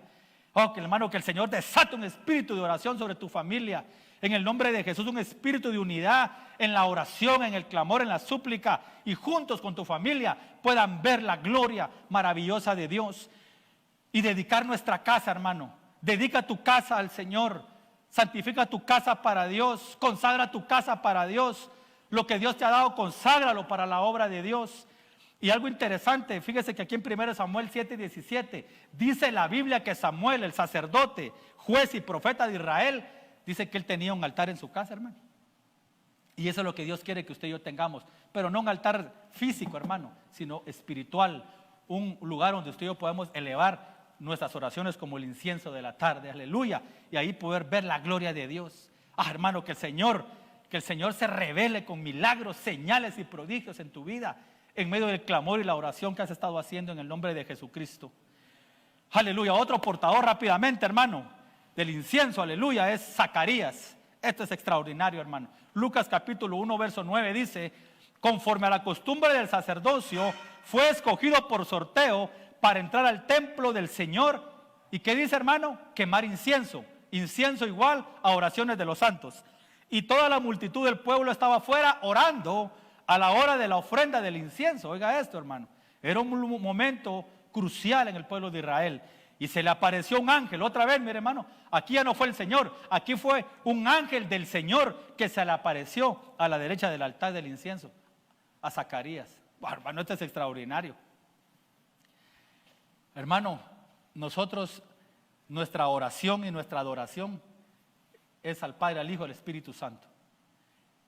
Oh, que hermano, que el Señor desate un espíritu de oración sobre tu familia. En el nombre de Jesús, un espíritu de unidad en la oración, en el clamor, en la súplica, y juntos con tu familia puedan ver la gloria maravillosa de Dios. Y dedicar nuestra casa, hermano. Dedica tu casa al Señor. Santifica tu casa para Dios. Consagra tu casa para Dios. Lo que Dios te ha dado, conságralo para la obra de Dios. Y algo interesante, fíjese que aquí en 1 Samuel 7:17 dice la Biblia que Samuel, el sacerdote, juez y profeta de Israel, dice que él tenía un altar en su casa, hermano. Y eso es lo que Dios quiere que usted y yo tengamos. Pero no un altar físico, hermano, sino espiritual. Un lugar donde usted y yo podamos elevar nuestras oraciones como el incienso de la tarde, aleluya, y ahí poder ver la gloria de Dios. Hermano, que el Señor se revele con milagros, señales y prodigios en tu vida, en medio del clamor y la oración que has estado haciendo en el nombre de Jesucristo. Aleluya. Otro portador rápidamente, hermano, del incienso, aleluya, es Zacarías. Esto es extraordinario, hermano. Lucas capítulo 1, verso 9 dice: conforme a la costumbre del sacerdocio, fue escogido por sorteo para entrar al templo del Señor. ¿Y qué dice, hermano? Quemar incienso. Incienso igual a oraciones de los santos. Y toda la multitud del pueblo estaba afuera orando a la hora de la ofrenda del incienso. Oiga esto, hermano. Era un momento crucial en el pueblo de Israel. Y se le apareció un ángel. Otra vez, mire, hermano, aquí ya no fue el Señor. Aquí fue un ángel del Señor que se le apareció a la derecha del altar del incienso, a Zacarías. Bueno, hermano, esto es extraordinario. Hermano, nosotros, nuestra oración y nuestra adoración es al Padre, al Hijo y al Espíritu Santo.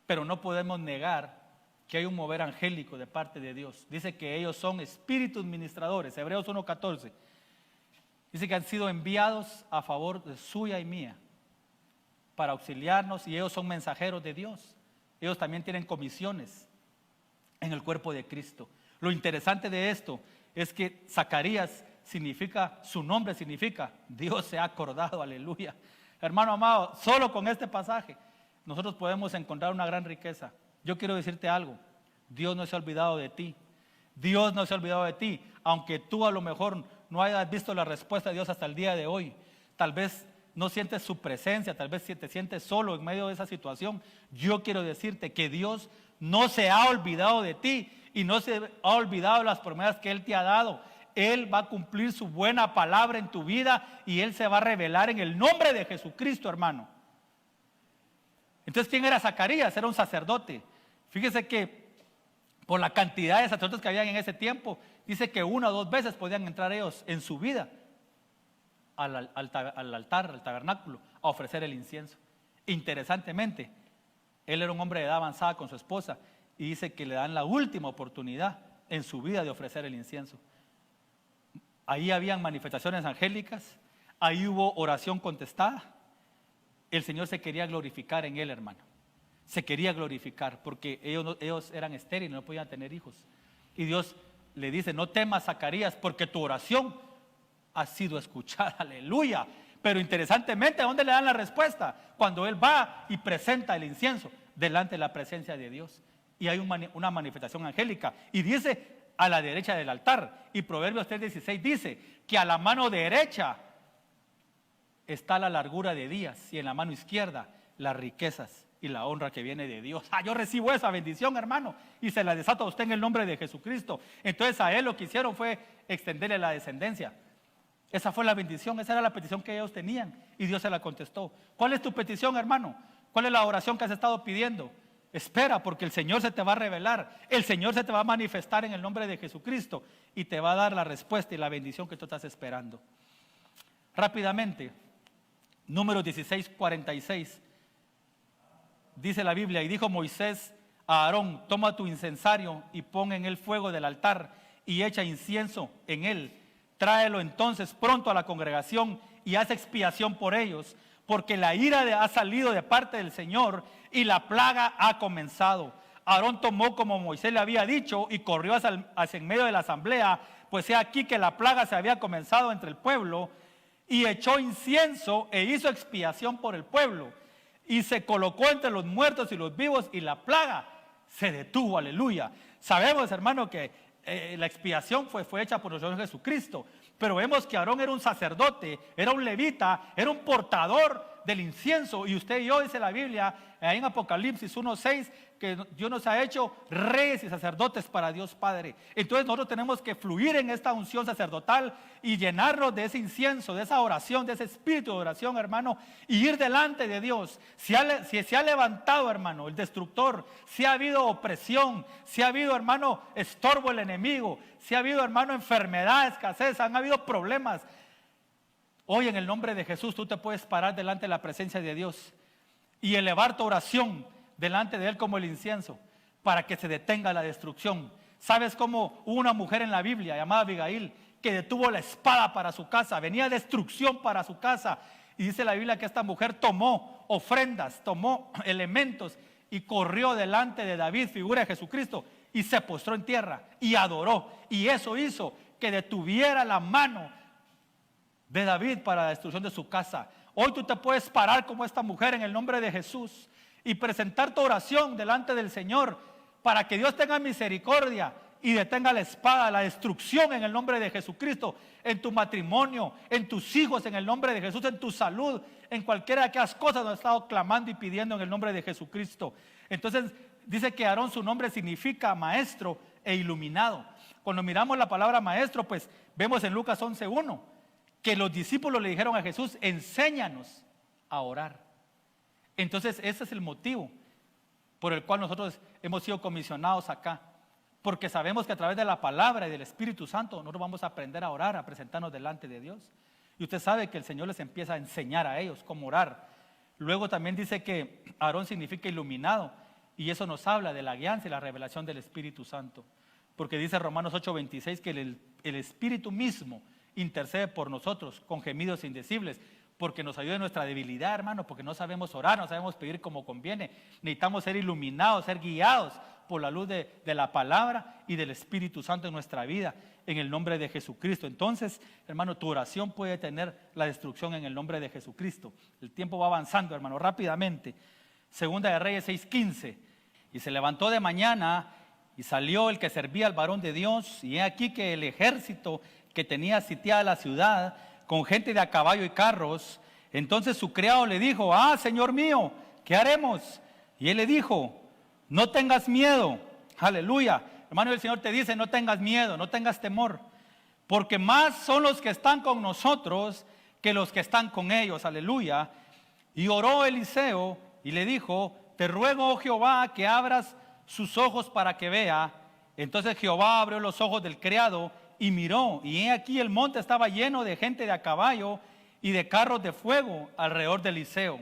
Pero no podemos negar que hay un mover angélico de parte de Dios. Dice que ellos son espíritus ministradores, Hebreos 1:14. Dice que han sido enviados a favor de suya y mía para auxiliarnos, y ellos son mensajeros de Dios. Ellos también tienen comisiones en el cuerpo de Cristo. Lo interesante de esto es que Zacarías su nombre significa Dios se ha acordado, aleluya. Hermano amado, solo con este pasaje nosotros podemos encontrar una gran riqueza. Yo quiero decirte algo: Dios no se ha olvidado de ti. Dios no se ha olvidado de ti, aunque tú a lo mejor no hayas visto la respuesta de Dios hasta el día de hoy. Tal vez no sientes su presencia, tal vez te sientes solo en medio de esa situación. Yo quiero decirte que Dios no se ha olvidado de ti y no se ha olvidado de las promesas que Él te ha dado. Él va a cumplir su buena palabra en tu vida y Él se va a revelar en el nombre de Jesucristo, hermano. Entonces, ¿quién era Zacarías? Era un sacerdote. Fíjese que por la cantidad de sacerdotes que habían en ese tiempo, dice que 1 o 2 veces podían entrar ellos en su vida al altar, al tabernáculo, a ofrecer el incienso. Interesantemente, él era un hombre de edad avanzada con su esposa y dice que le dan la última oportunidad en su vida de ofrecer el incienso. Ahí habían manifestaciones angélicas, ahí hubo oración contestada. El Señor se quería glorificar en él, hermano. Se quería glorificar porque ellos eran estériles, no podían tener hijos. Y Dios le dice: no temas, Zacarías, porque tu oración ha sido escuchada, aleluya. Pero interesantemente, ¿a dónde le dan la respuesta? Cuando él va y presenta el incienso delante de la presencia de Dios. Y hay una manifestación angélica. Y dice: a la derecha del altar. Y Proverbios 3:16 dice que a la mano derecha está la largura de días y en la mano izquierda las riquezas y la honra que viene de Dios. Yo recibo esa bendición, hermano, y se la desato a usted en el nombre de Jesucristo. Entonces a él lo que hicieron fue extenderle la descendencia. Esa fue la bendición, esa era la petición que ellos tenían y Dios se la contestó. ¿Cuál es tu petición, hermano? ¿Cuál es la oración que has estado pidiendo? Espera, porque el Señor se te va a revelar, el Señor se te va a manifestar en el nombre de Jesucristo y te va a dar la respuesta y la bendición que tú estás esperando. Rápidamente, Números 16:46, dice la Biblia: y dijo Moisés a Aarón: toma tu incensario y pon en él fuego del altar y echa incienso en él. Tráelo entonces pronto a la congregación y haz expiación por ellos, porque la ira ha salido de parte del Señor y la plaga ha comenzado. Aarón tomó como Moisés le había dicho y corrió hacia en medio de la asamblea, pues he aquí que la plaga se había comenzado entre el pueblo, y echó incienso e hizo expiación por el pueblo, y se colocó entre los muertos y los vivos, y la plaga se detuvo, aleluya. Sabemos, hermano, que la expiación fue hecha por el Señor Jesucristo, pero vemos que Aarón era un sacerdote, era un levita, era un portador del incienso, y usted y yo, dice la Biblia en Apocalipsis 1:6, que Dios nos ha hecho reyes y sacerdotes para Dios Padre. Entonces nosotros tenemos que fluir en esta unción sacerdotal y llenarnos de ese incienso, de esa oración, de ese espíritu de oración, hermano, y ir delante de Dios. Si se ha levantado, hermano, el destructor, si ha habido opresión, si ha habido, hermano, estorbo el enemigo, si ha habido, hermano, enfermedad, escasez, han habido problemas, hoy en el nombre de Jesús tú te puedes parar delante de la presencia de Dios y elevar tu oración delante de Él como el incienso, para que se detenga la destrucción. ¿Sabes cómo hubo una mujer en la Biblia llamada Abigail que detuvo la espada para su casa, venía destrucción para su casa. Y dice la Biblia que esta mujer tomó ofrendas, tomó elementos y corrió delante de David, figura de Jesucristo, y se postró en tierra y adoró. Y eso hizo que detuviera la mano de David para la destrucción de su casa. Hoy tú te puedes parar como esta mujer en el nombre de Jesús y presentar tu oración delante del Señor para que Dios tenga misericordia y detenga la espada, la destrucción en el nombre de Jesucristo, en tu matrimonio, en tus hijos, en el nombre de Jesús, en tu salud, en cualquiera de aquellas cosas que has estado clamando y pidiendo en el nombre de Jesucristo. Entonces dice que Aarón, su nombre significa maestro e iluminado. Cuando miramos la palabra maestro, pues vemos en Lucas 11:1 que los discípulos le dijeron a Jesús: enséñanos a orar. Entonces ese es el motivo por el cual nosotros hemos sido comisionados acá, porque sabemos que a través de la palabra y del Espíritu Santo nosotros vamos a aprender a orar, a presentarnos delante de Dios. Y usted sabe que el Señor les empieza a enseñar a ellos cómo orar. Luego también dice que Aarón significa iluminado, y eso nos habla de la guianza y la revelación del Espíritu Santo, porque dice Romanos 8:26 que el Espíritu mismo intercede por nosotros con gemidos indecibles, porque nos ayuda en nuestra debilidad, hermano, porque no sabemos orar, no sabemos pedir como conviene. Necesitamos ser iluminados, ser guiados por la luz de la palabra y del Espíritu Santo en nuestra vida, en el nombre de Jesucristo. Entonces, hermano, tu oración puede tener la destrucción en el nombre de Jesucristo. El tiempo va avanzando, hermano, rápidamente. Segunda de Reyes 6:15. Y se levantó de mañana y salió el que servía al varón de Dios, y he aquí que el ejército que tenía sitiada la ciudad, con gente de a caballo y carros. Entonces su criado le dijo: Señor mío, ¿qué haremos? Y él le dijo: no tengas miedo. Aleluya. Hermano, el Señor te dice: no tengas miedo, no tengas temor, porque más son los que están con nosotros que los que están con ellos. Aleluya. Y oró Eliseo y le dijo: te ruego, oh Jehová, que abras sus ojos para que vea. Entonces Jehová abrió los ojos del criado y miró, y he aquí el monte estaba lleno de gente de a caballo y de carros de fuego alrededor de Eliseo.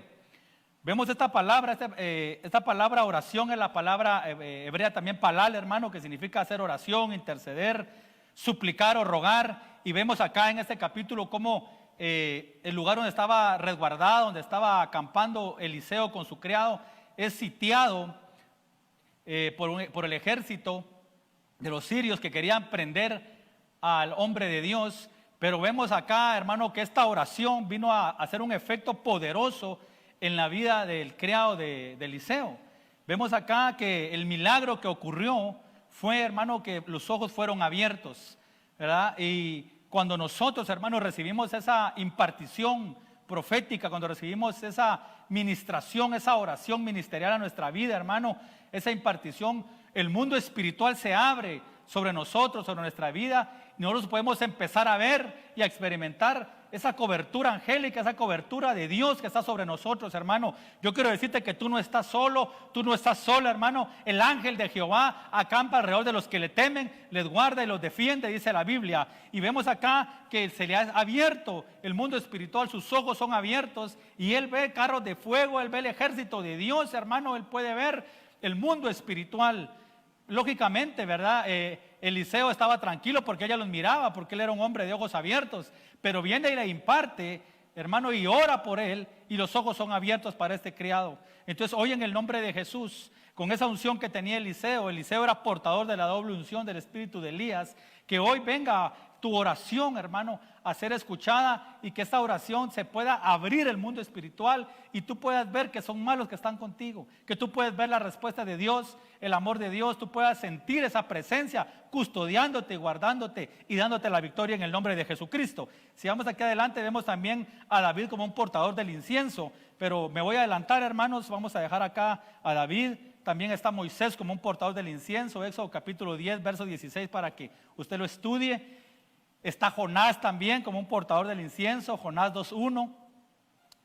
Vemos esta palabra oración, es la palabra hebrea también palal, hermano, que significa hacer oración, interceder, suplicar o rogar. Y vemos acá en este capítulo cómo el lugar donde estaba resguardado, donde estaba acampando Eliseo con su criado, es sitiado por el ejército de los sirios que querían prender al hombre de Dios. Pero vemos acá, hermano, que esta oración vino a hacer un efecto poderoso en la vida del criado de Eliseo. Vemos acá que el milagro que ocurrió fue, hermano, que los ojos fueron abiertos, ¿verdad? Y cuando nosotros, hermanos, recibimos esa impartición profética, cuando recibimos esa ministración, esa oración ministerial a nuestra vida, hermano, esa impartición, el mundo espiritual se abre sobre nosotros, sobre nuestra vida, y nosotros podemos empezar a ver y a experimentar esa cobertura angélica, esa cobertura de Dios que está sobre nosotros, hermano. Yo quiero decirte que tú no estás solo, tú no estás sola, hermano. El ángel de Jehová acampa alrededor de los que le temen, les guarda y los defiende, dice la Biblia. Y vemos acá que se le ha abierto el mundo espiritual, sus ojos son abiertos y él ve carros de fuego, él ve el ejército de Dios, hermano. Él puede ver el mundo espiritual. Lógicamente, ¿verdad? Eliseo estaba tranquilo porque ella los miraba, porque él era un hombre de ojos abiertos, pero viene y le imparte, hermano, y ora por él, y los ojos son abiertos para este criado. Entonces hoy, en el nombre de Jesús, con esa unción que tenía Eliseo era portador de la doble unción del espíritu de Elías, que hoy venga tu oración, hermano, a ser escuchada, y que esta oración se pueda abrir el mundo espiritual y tú puedas ver que son malos que están contigo, que tú puedes ver la respuesta de Dios, el amor de Dios, tú puedas sentir esa presencia custodiándote, guardándote y dándote la victoria en el nombre de Jesucristo. Si vamos aquí adelante, vemos también a David como un portador del incienso, pero me voy a adelantar, hermanos, vamos a dejar acá a David. También está Moisés como un portador del incienso, Éxodo capítulo 10, verso 16, para que usted lo estudie. Está Jonás también como un portador del incienso, Jonás 2:1.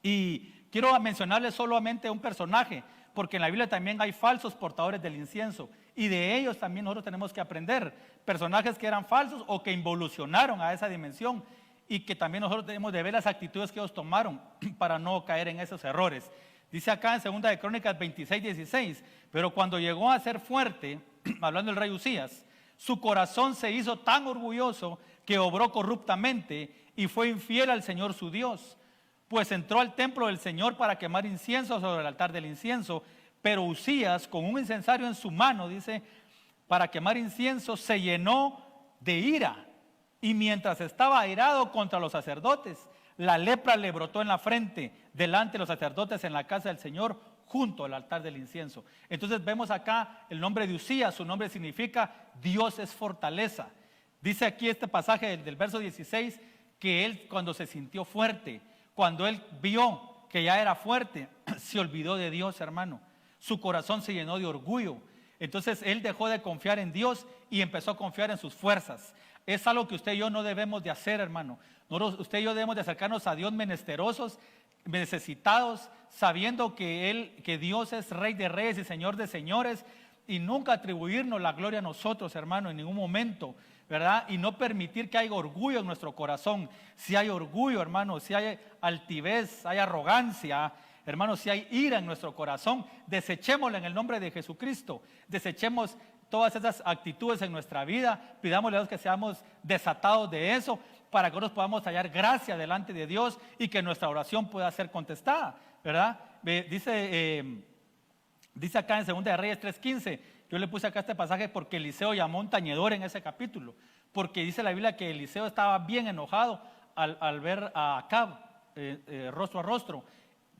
Y quiero mencionarles solamente un personaje, porque en la Biblia también hay falsos portadores del incienso, y de ellos también nosotros tenemos que aprender. Personajes que eran falsos o que involucionaron a esa dimensión, y que también nosotros tenemos de ver las actitudes que ellos tomaron para no caer en esos errores. Dice acá en 2 de Crónicas 26:16, pero cuando llegó a ser fuerte, hablando del rey Usías, su corazón se hizo tan orgulloso que obró corruptamente y fue infiel al Señor su Dios, pues entró al templo del Señor para quemar incienso sobre el altar del incienso, pero Uzías, con un incensario en su mano, dice, para quemar incienso, se llenó de ira, y mientras estaba airado contra los sacerdotes, la lepra le brotó en la frente delante de los sacerdotes en la casa del Señor, junto al altar del incienso. Entonces vemos acá el nombre de Uzías, su nombre significa Dios es fortaleza. Dice aquí este pasaje del verso 16, que él cuando se sintió fuerte, cuando él vio que ya era fuerte, se olvidó de Dios, hermano. Su corazón se llenó de orgullo. Entonces él dejó de confiar en Dios y empezó a confiar en sus fuerzas. Es algo que usted y yo no debemos de hacer, hermano. Usted y yo debemos de acercarnos a Dios menesterosos, necesitados, sabiendo que Dios es Rey de reyes y Señor de señores, y nunca atribuirnos la gloria a nosotros, hermano, en ningún momento, ¿verdad? Y no permitir que haya orgullo en nuestro corazón. Si hay orgullo, hermano, si hay altivez, hay arrogancia, hermano, si hay ira en nuestro corazón, desechémosla en el nombre de Jesucristo. Desechemos todas esas actitudes en nuestra vida, pidámosle a Dios que seamos desatados de eso, para que nosotros podamos hallar gracia delante de Dios y que nuestra oración pueda ser contestada, ¿verdad? Dice acá en 2 de Reyes 3:15, yo le puse acá este pasaje porque Eliseo llamó a un tañedor en ese capítulo, porque dice la Biblia que Eliseo estaba bien enojado al ver a Acab rostro a rostro,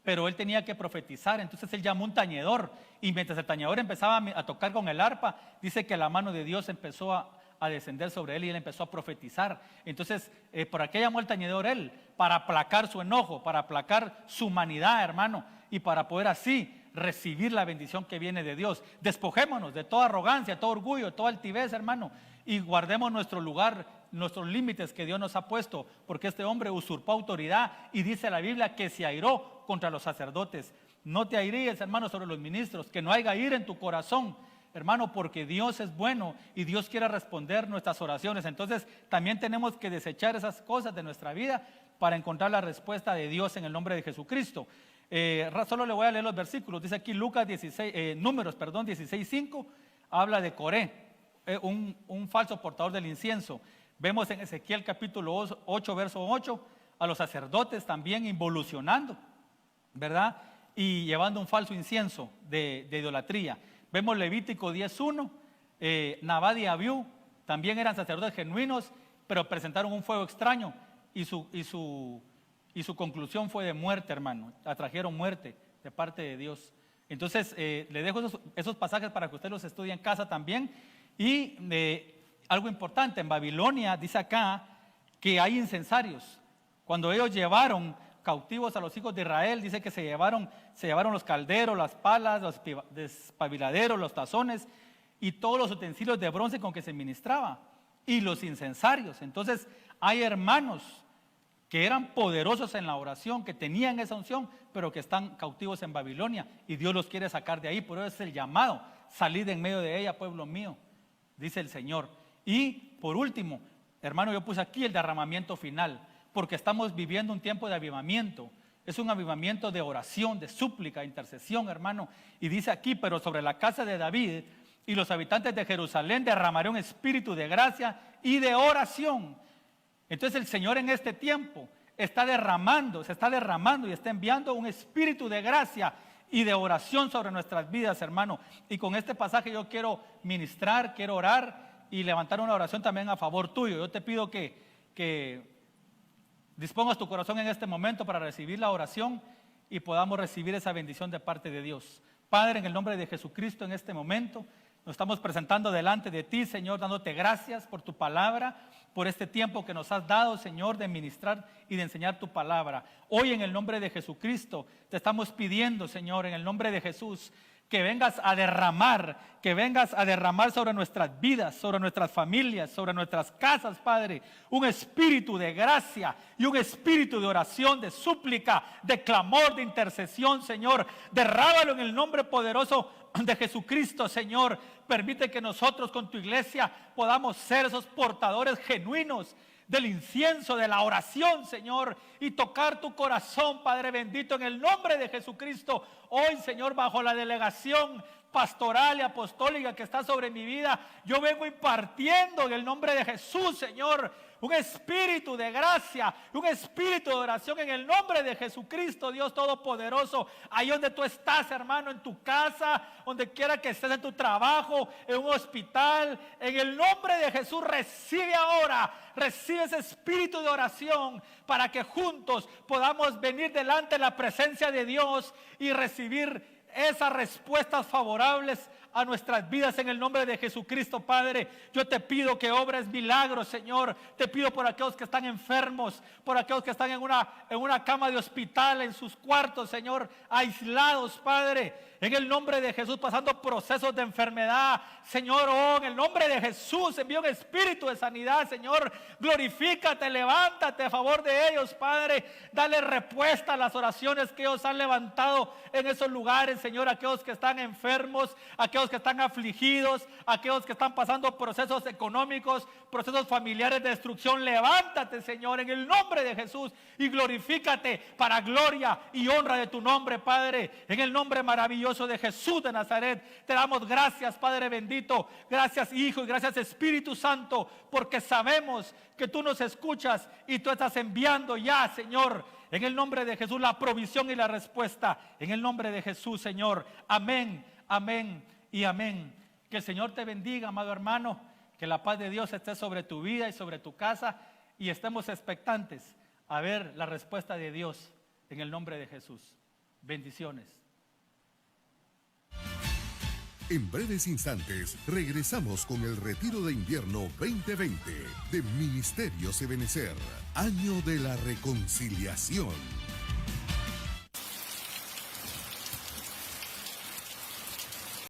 pero él tenía que profetizar. Entonces él llamó un tañedor, y mientras el tañedor empezaba a tocar con el arpa, dice que la mano de Dios empezó a descender sobre él y él empezó a profetizar. Entonces, ¿por qué llamó el tañedor él? Para aplacar su enojo, para aplacar su humanidad, hermano, y para poder así recibir la bendición que viene de Dios. Despojémonos de toda arrogancia, todo orgullo, toda altivez, hermano, y guardemos nuestro lugar, nuestros límites que Dios nos ha puesto, porque este hombre usurpó autoridad y dice la Biblia que se airó contra los sacerdotes. No te airees, hermano, sobre los ministros, que no haya ira en tu corazón, hermano, porque Dios es bueno y Dios quiere responder nuestras oraciones. Entonces también tenemos que desechar esas cosas de nuestra vida para encontrar la respuesta de Dios en el nombre de Jesucristo. Solo le voy a leer los versículos. Dice aquí Números 16:5, habla de Coré, un falso portador del incienso. Vemos en Ezequiel capítulo 8, verso 8, a los sacerdotes también involucionando, ¿verdad? Y llevando un falso incienso de idolatría. Vemos Levítico 10:1, Nabad y Abiú también eran sacerdotes genuinos, pero presentaron un fuego extraño y su conclusión fue de muerte, hermano. Atrajeron muerte de parte de Dios. Entonces, le dejo esos pasajes para que usted los estudie en casa también. Y algo importante, en Babilonia dice acá que hay incensarios. Cuando ellos llevaron cautivos a los hijos de Israel, dice que se llevaron los calderos, las palas, los despabiladeros, los tazones y todos los utensilios de bronce con que se ministraba, y los incensarios. Entonces hay hermanos que eran poderosos en la oración, que tenían esa unción, pero que están cautivos en Babilonia, y Dios los quiere sacar de ahí. Por eso es el llamado: salid en medio de ella, pueblo mío, dice el Señor. Y por último, hermano, yo puse aquí el derramamiento final, porque estamos viviendo un tiempo de avivamiento. Es un avivamiento de oración, de súplica, intercesión, hermano. Y dice aquí: pero sobre la casa de David y los habitantes de Jerusalén derramaré un espíritu de gracia y de oración. Entonces el Señor en este tiempo se está derramando y está enviando un espíritu de gracia y de oración sobre nuestras vidas, hermano. Y con este pasaje yo quiero ministrar, quiero orar y levantar una oración también a favor tuyo. Yo te pido que dispongas tu corazón en este momento para recibir la oración y podamos recibir esa bendición de parte de Dios. Padre, en el nombre de Jesucristo, en este momento nos estamos presentando delante de ti, Señor, dándote gracias por tu palabra, por este tiempo que nos has dado, Señor, de ministrar y de enseñar tu palabra. Hoy, en el nombre de Jesucristo, te estamos pidiendo, Señor, en el nombre de Jesús, que vengas a derramar sobre nuestras vidas, sobre nuestras familias, sobre nuestras casas, Padre, un espíritu de gracia y un espíritu de oración, de súplica, de clamor, de intercesión, Señor. Derrámalo en el nombre poderoso de Jesucristo, Señor. Permite que nosotros con tu iglesia podamos ser esos portadores genuinos del incienso, de la oración, Señor, y tocar tu corazón, Padre bendito, en el nombre de Jesucristo. Hoy, Señor, bajo la delegación pastoral y apostólica que está sobre mi vida, yo vengo impartiendo en el nombre de Jesús, Señor, un espíritu de gracia, un espíritu de oración en el nombre de Jesucristo, Dios Todopoderoso. Ahí donde tú estás, hermano, en tu casa, donde quiera que estés, en tu trabajo, en un hospital, en el nombre de Jesús, recibe ahora, recibe ese espíritu de oración para que juntos podamos venir delante de la presencia de Dios y recibir esas respuestas favorables a nuestras vidas en el nombre de Jesucristo. Padre, yo te pido que obres milagros, Señor. Te pido por aquellos que están enfermos, por aquellos que están en una cama de hospital, en sus cuartos, Señor, aislados, Padre, en el nombre de Jesús, pasando procesos de enfermedad, Señor. Oh, en el nombre de Jesús envía un espíritu de sanidad, Señor. Glorifícate, levántate a favor de ellos, Padre. Dale respuesta a las oraciones que ellos han levantado en esos lugares, Señor. Aquellos que están enfermos, aquellos que están afligidos, aquellos que están pasando procesos económicos, procesos familiares de destrucción. Levántate, Señor, en el nombre de Jesús, y glorifícate para gloria y honra de tu nombre, Padre. En el nombre maravilloso de Jesús de Nazaret, te damos gracias, Padre bendito. Gracias, Hijo, y gracias, Espíritu Santo, porque sabemos que tú nos escuchas y tú estás enviando ya, Señor, en el nombre de Jesús, la provisión y la respuesta. En el nombre de Jesús, Señor. Amén, amén y amén. Que el Señor te bendiga, amado hermano. Que la paz de Dios esté sobre tu vida y sobre tu casa, y estemos expectantes a ver la respuesta de Dios en el nombre de Jesús. Bendiciones. En breves instantes regresamos con el Retiro de Invierno 2020 de Ministerios Ebenecer, Año de la Reconciliación.